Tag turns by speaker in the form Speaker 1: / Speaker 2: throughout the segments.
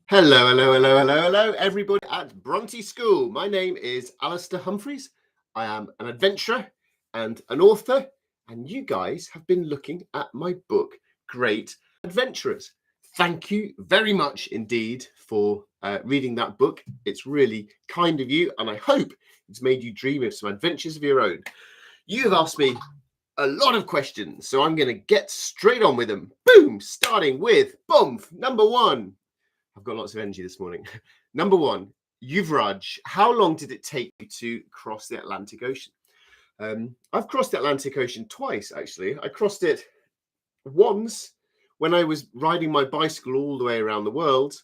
Speaker 1: Hello, everybody at Bronte School. My name is Alistair Humphreys. I am an adventurer and an author, and you guys have been looking at my book, Great Adventurers. Thank you very much indeed for reading that book. It's really kind of you, and I hope it's made you dream of some adventures of your own. You have asked me a lot of questions, so I'm going to get straight on with them. Boom! Starting with number one. I've got lots of energy this morning. Number one, Yuvraj, how long did it take you to cross the Atlantic Ocean? I've crossed the Atlantic Ocean twice, actually. I crossed it once when I was riding my bicycle all the way around the world.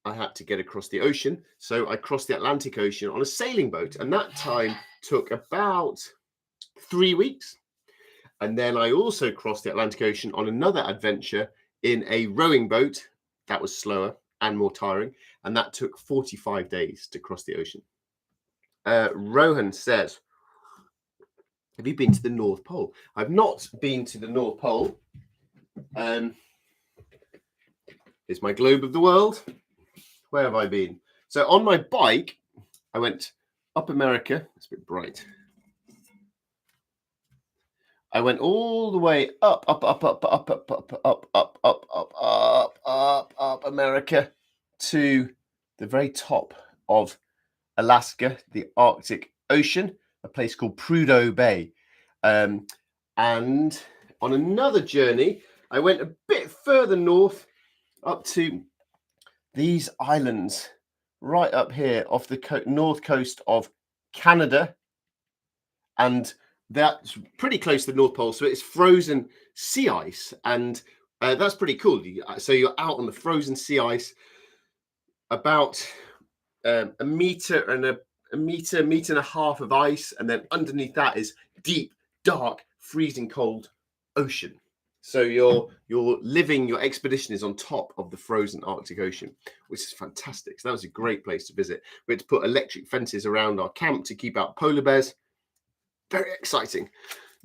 Speaker 1: I had to get across the ocean. So I crossed the Atlantic Ocean on a sailing boat. And that time took about 3 weeks. And then I also crossed the Atlantic Ocean on another adventure in a rowing boat. That was slower and more tiring, and that took 45 days to cross the ocean. Rohan says, have you been to the North Pole? I've not been to the North Pole. Here's my globe of the world. Where have I been? So on my bike, I went up America. It's a bit bright. I went all the way up America to the very top of Alaska, the Arctic Ocean, a place called Prudhoe Bay. And on another journey, I went a bit further north up to these islands right up here off the north coast of Canada. And that's pretty close to the North Pole, so it's frozen sea ice, and that's pretty cool. So you're out on the frozen sea ice, about a meter and a half of ice, and then underneath that is deep, dark, freezing cold ocean. So your expedition is on top of the frozen Arctic Ocean, which is fantastic. So that was a great place to visit. We had to put electric fences around our camp to keep out polar bears. Very exciting.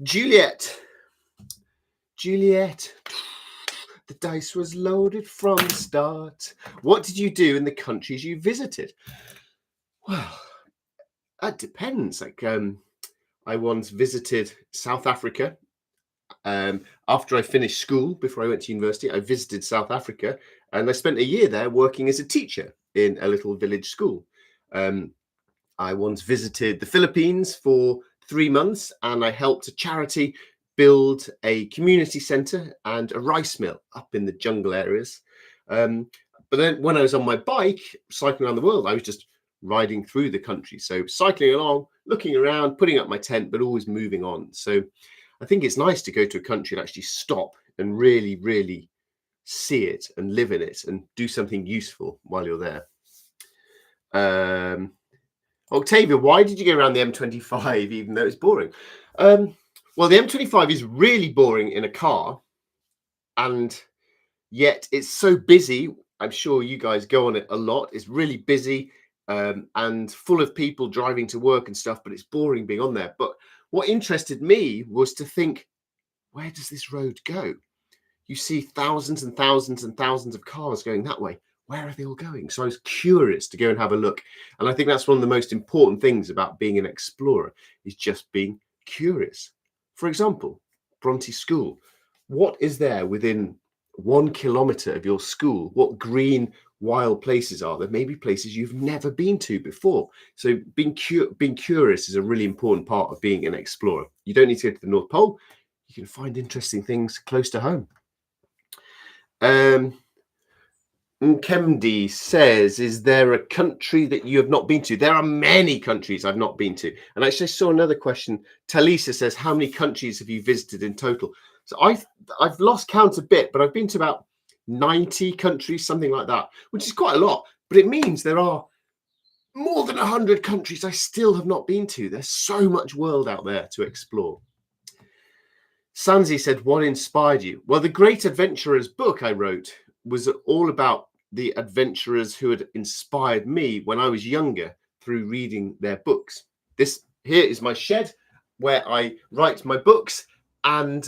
Speaker 1: Juliet, the dice was loaded from the start. What did you do in the countries you visited? Well, that depends. I once visited South Africa. After I finished school, before I went to university, I visited South Africa, and I spent a year there working as a teacher in a little village school. I once visited the Philippines for 3 months, and I helped a charity build a community centre and a rice mill up in the jungle areas. But then when I was on my bike, cycling around the world, I was just riding through the country. So cycling along, looking around, putting up my tent, but always moving on. So I think it's nice to go to a country and actually stop and really, really see it and live in it and do something useful while you're there. Octavia, why did you go around the M25 even though it's boring? Well, the M25 is really boring in a car, and yet it's so busy. I'm sure you guys go on it a lot. It's really busy and full of people driving to work and stuff, but it's boring being on there. But what interested me was to think, where does this road go? You see thousands and thousands and thousands of cars going that way. Where are they all going? So I was curious to go and have a look. And I think that's one of the most important things about being an explorer, is just being curious. For example, Bronte School. What is there within 1 kilometre of your school? What green, wild places are there? Maybe places you've never been to before. So being curious is a really important part of being an explorer. You don't need to go to the North Pole. You can find interesting things close to home. Kemdi says, is there a country that you have not been to? There are many countries I've not been to. And actually, I saw another question. Talisa says, how many countries have you visited in total? So I've lost count a bit, but I've been to about 90 countries, something like that, which is quite a lot. But it means there are more than 100 countries I still have not been to. There's so much world out there to explore. Sanzi said, what inspired you? Well, the Great Adventurers book I wrote was all about the adventurers who had inspired me when I was younger through reading their books. This here is my shed where I write my books, and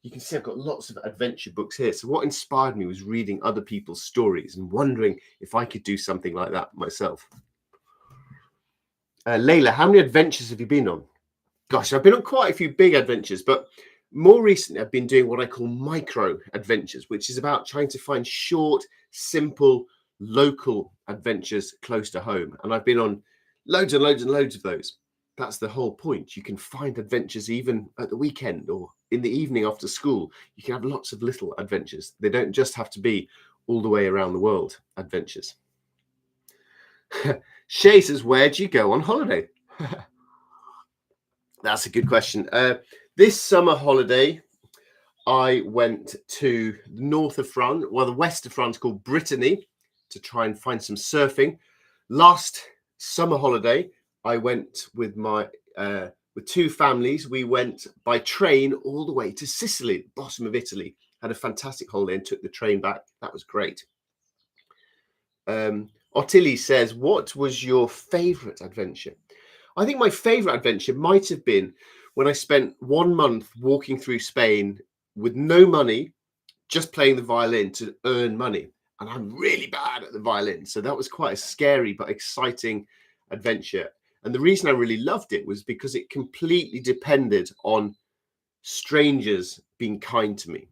Speaker 1: you can see I've got lots of adventure books here. So what inspired me was reading other people's stories and wondering if I could do something like that myself. Layla, how many adventures have you been on? Gosh, I've been on quite a few big adventures, but more recently I've been doing what I call micro adventures, which is about trying to find short, simple, local adventures close to home. And I've been on loads and loads and loads of those. That's the whole point. You can find adventures even at the weekend or in the evening after school. You can have lots of little adventures. They don't just have to be all the way around the world adventures. Shay says, where do you go on holiday? That's a good question. This summer holiday, I went to the north of France, well, the west of France, called Brittany, to try and find some surfing. Last summer holiday, I went with with two families. We went by train all the way to Sicily, the bottom of Italy. Had a fantastic holiday and took the train back. That was great. Ottilie says, what was your favourite adventure? I think my favourite adventure might have been when I spent 1 month walking through Spain with no money, just playing the violin to earn money. And I'm really bad at the violin. So that was quite a scary but exciting adventure. And the reason I really loved it was because it completely depended on strangers being kind to me.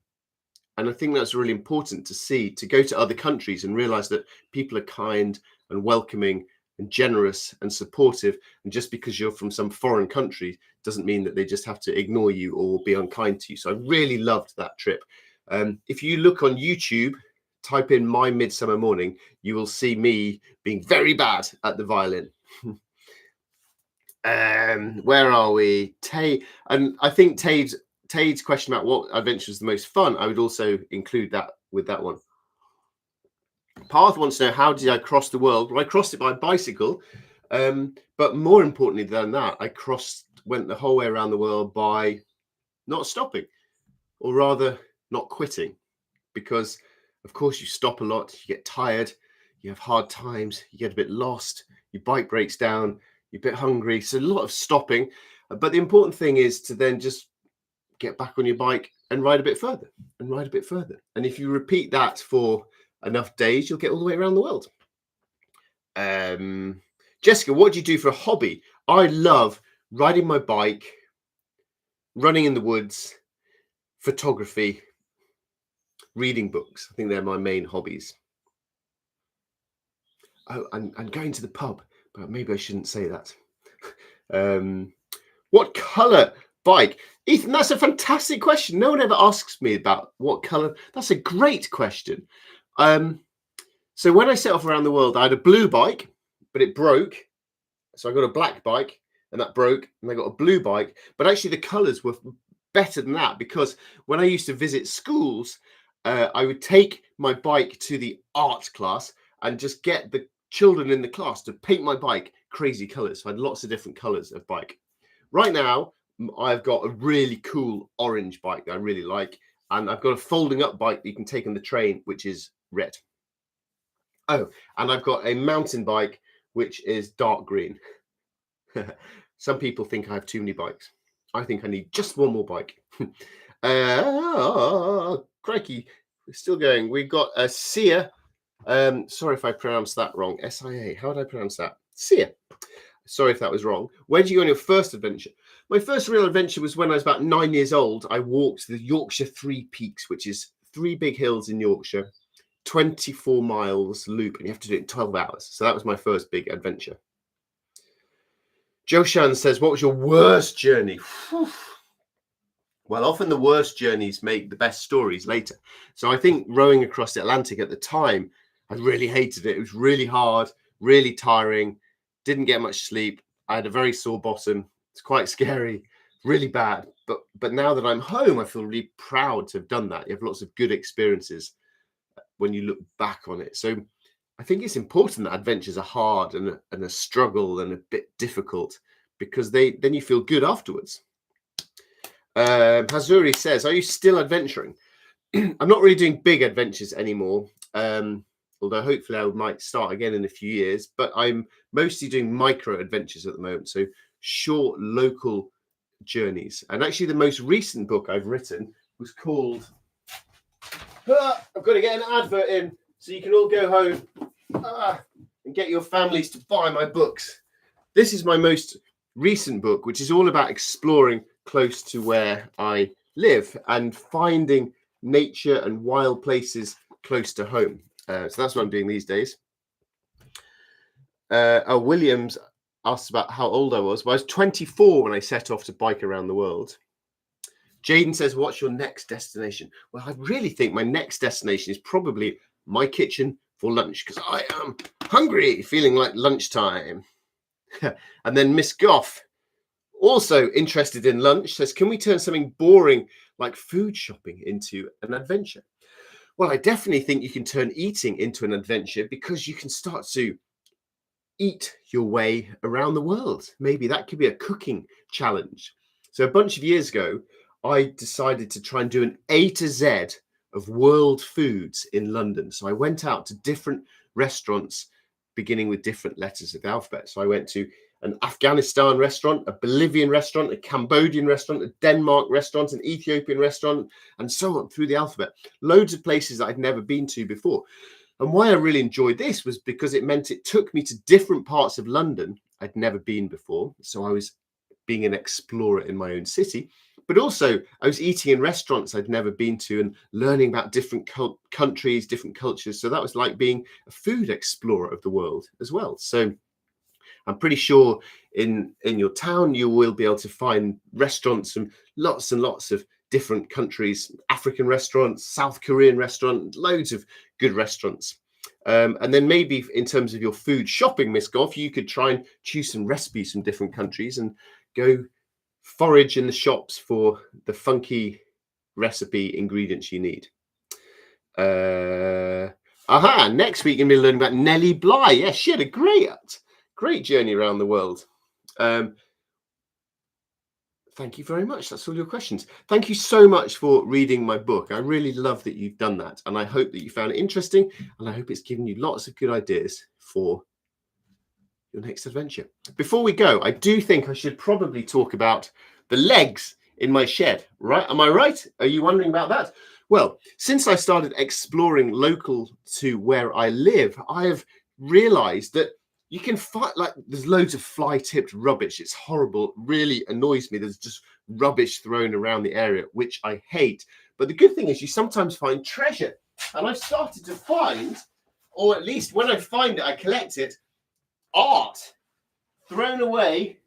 Speaker 1: And I think that's really important to see, to go to other countries and realize that people are kind and welcoming and generous and supportive. And just because you're from some foreign country doesn't mean that they just have to ignore you or be unkind to you. So I really loved that trip. If you look on YouTube, type in My Midsummer Morning, you will see me being very bad at the violin. Where are we? And I think Tade's question about what adventure was the most fun, I would also include that with that one. Path wants to know, how did I cross the world? Well, I crossed it by bicycle, but more importantly than that, I went the whole way around the world by not stopping, or rather not quitting, because of course you stop a lot, you get tired, you have hard times, you get a bit lost, your bike breaks down, you're a bit hungry, so a lot of stopping. But the important thing is to then just get back on your bike and ride a bit further and ride a bit further. And if you repeat that for enough days, you'll get all the way around the world. Jessica, what do you do for a hobby? I love riding my bike, running in the woods, photography, reading books. I think they're my main hobbies. Oh, and going to the pub, but maybe I shouldn't say that. What colour bike? Ethan, that's a fantastic question. No one ever asks me about what colour. That's a great question. So when I set off around the world, I had a blue bike, but it broke. So I got a black bike and that broke, and I got a blue bike. But actually the colours were better than that, because when I used to visit schools, I would take my bike to the art class and just get the children in the class to paint my bike crazy colours. So I had lots of different colours of bike. Right now, I've got a really cool orange bike that I really like. And I've got a folding up bike that you can take on the train, which is red. Oh, and I've got a mountain bike, which is dark green. Some people think I have too many bikes. I think I need just one more bike. Crikey, we're still going. We've got a Sia. Sorry if I pronounced that wrong. S-I-A. How would I pronounce that? Sia. Sorry if that was wrong. Where did you go on your first adventure? My first real adventure was when I was about 9 years old. I walked the Yorkshire Three Peaks, which is 3 big hills in Yorkshire, 24 miles loop, and you have to do it in 12 hours. So that was my first big adventure. Joe Shan says, what was your worst journey? Whew. Well, often the worst journeys make the best stories later. So I think rowing across the Atlantic at the time, I really hated it. It was really hard, really tiring, didn't get much sleep. I had a very sore bottom. It's quite scary, really bad. But now that I'm home, I feel really proud to have done that. You have lots of good experiences when you look back on it. So I think it's important that adventures are hard and a struggle and a bit difficult, because then you feel good afterwards. Hazuri says, are you still adventuring? I'm not really doing big adventures anymore, although hopefully I might start again in a few years, but I'm mostly doing micro adventures at the moment. So short local journeys. And actually the most recent book I've written, was called, I've got to get an advert in so you can all go home and get your families to buy my books. This is my most recent book, which is all about exploring close to where I live and finding nature and wild places close to home. So that's what I'm doing these days. Williams asked about how old I was. Well, I was 24 when I set off to bike around the world. Jaden says, what's your next destination? Well, I really think my next destination is probably my kitchen for lunch because I am hungry, feeling like lunchtime. And then Miss Goff, also interested in lunch, says, can we turn something boring like food shopping into an adventure? Well, I definitely think you can turn eating into an adventure because you can start to eat your way around the world. Maybe that could be a cooking challenge. So a bunch of years ago, I decided to try and do an A to Z of world foods in London. So I went out to different restaurants, beginning with different letters of the alphabet. So I went to an Afghanistan restaurant, a Bolivian restaurant, a Cambodian restaurant, a Denmark restaurant, an Ethiopian restaurant, and so on through the alphabet. Loads of places that I'd never been to before. And why I really enjoyed this was because it meant it took me to different parts of London I'd never been before. So I was being an explorer in my own city, but also I was eating in restaurants I'd never been to and learning about different countries, different cultures. So that was like being a food explorer of the world as well. So I'm pretty sure in your town, you will be able to find restaurants from lots and lots of different countries, African restaurants, South Korean restaurants, loads of good restaurants. And then maybe in terms of your food shopping, Miss Goff, you could try and choose some recipes from different countries and go forage in the shops for the funky recipe ingredients you need. Next week, you're going to be learning about Nellie Bly. Yeah, she had a great journey around the world. Thank you very much. That's all your questions. Thank you so much for reading my book. I really love that you've done that. And I hope that you found it interesting. And I hope it's given you lots of good ideas for your next adventure. Before we go, I do think I should probably talk about the legs in my shed, right? Am I right? Are you wondering about that? Well, since I started exploring local to where I live, I have realized that you can find, like, there's loads of fly-tipped rubbish. It's horrible. It really annoys me. There's just rubbish thrown around the area, which I hate. But the good thing is you sometimes find treasure. And I've started to find, or at least when I find it, I collect it, art. Thrown away,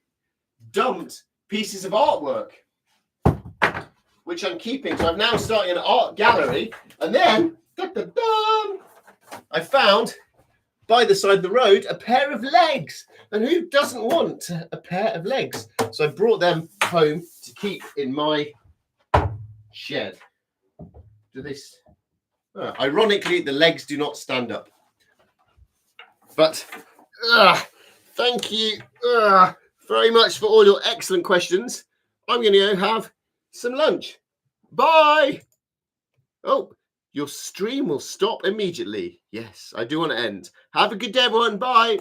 Speaker 1: dumped pieces of artwork, which I'm keeping. So I'm now starting an art gallery. And then, I found, by the side of the road, a pair of legs. And who doesn't want a pair of legs? So I brought them home to keep in my shed. Do this. Ironically, the legs do not stand up. But thank you very much for all your excellent questions. I'm going to go have some lunch. Bye. Oh, your stream will stop immediately. Yes, I do want to end. Have a good day, everyone. Bye.